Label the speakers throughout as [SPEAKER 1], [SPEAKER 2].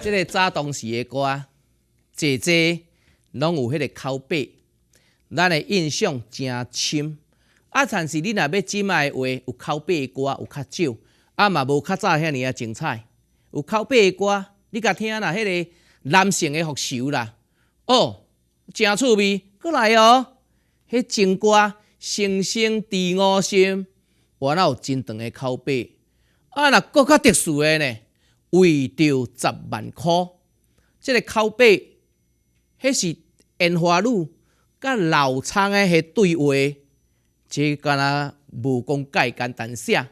[SPEAKER 1] 即个早当时的歌，济济拢有迄个口碑，咱的印象真深。但是你若要即卖的话，有口碑的歌有较少，嘛无较早遐尼精彩。有口碑的歌，你甲听啦，迄个男性的福寿啦，哦，真趣味。过来哦，迄情歌生生第五心，哇，那有真长的口碑。若搁较特殊的呢，为着10万块，即个口碑，迄是烟花女甲老苍的迄对话，这敢若无讲介简单写。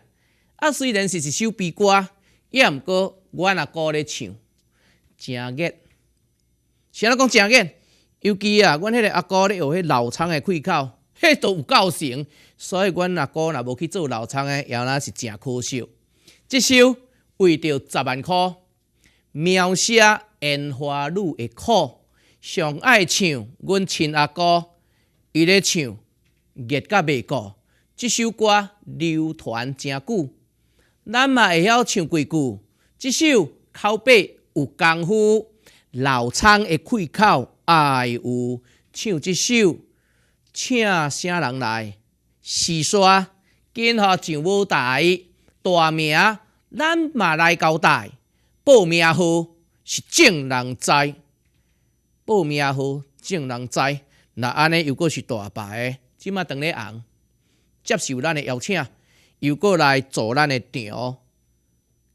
[SPEAKER 1] 虽然是一首悲歌，也毋过我若歌咧唱，真热。是安怎讲真热？尤其阮迄个阿姑咧学迄老苍的开口，迄都有够成。所以阮阿姑若无去做老苍的，也那是真可惜。这首为着10万块，描写烟花女的苦，上爱唱阮亲阿姑，伊咧唱热甲袂过。这首歌流传真久，咱嘛会晓唱几句。这首口碑有功夫，老苍的开口也有唱这首，请啥人来？是说今予上舞台，大名咱嘛来交代，报名号是正人知，报名号正人知。那安尼又搁是大牌的，即马当咧红，接受咱的邀请，又搁来做咱的场，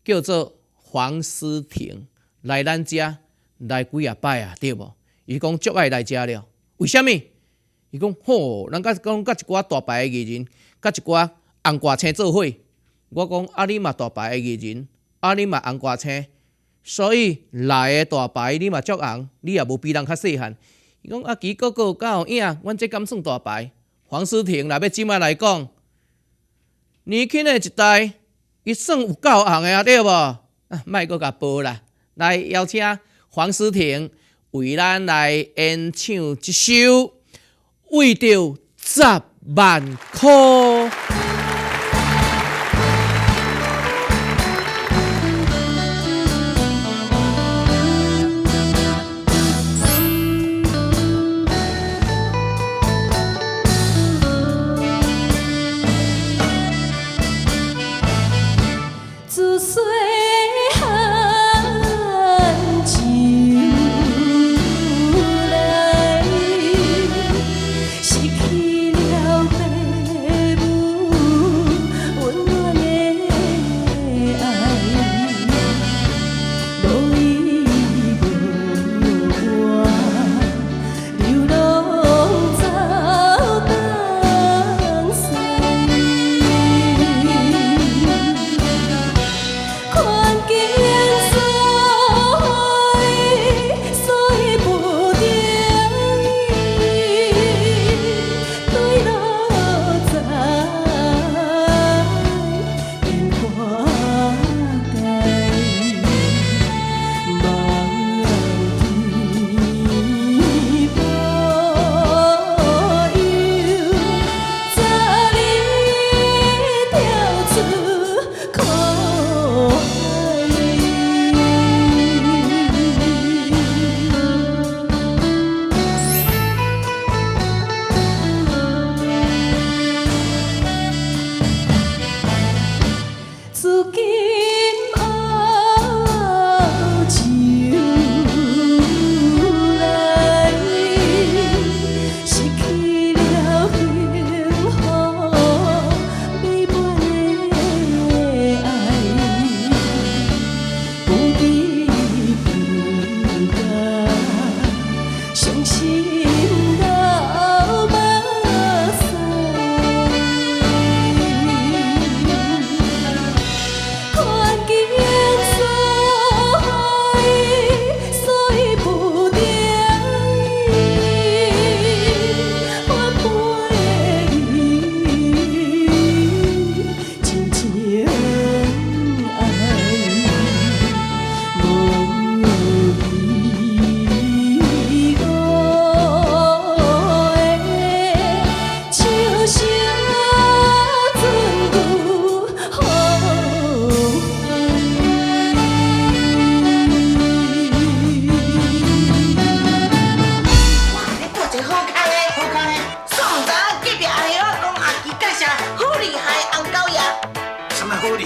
[SPEAKER 1] 叫做黄思婷来咱遮来几啊摆啊，对无？伊讲足爱来遮了，为虾米？伊讲吼，人甲讲甲一寡大牌的艺人，甲一寡红歌星做伙。我讲你嘛大牌的艺人，你嘛红歌星，所以来的大牌你嘛足红，你也无比人较细汉。伊讲其哥哥敢有影，阮这敢算大牌？黄思婷若要即摆来讲，年轻的一代，伊算有够红的对无？莫阁甲报啦，来邀请黄思婷为咱来演唱一首为着10万块。
[SPEAKER 2] 失去了爸母。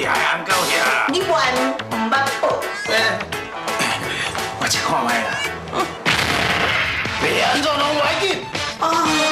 [SPEAKER 2] 遐，安到遐。
[SPEAKER 3] 你玩唔捌报？
[SPEAKER 2] 我一看卖啦。袂安怎拢袂紧。
[SPEAKER 3] 哦。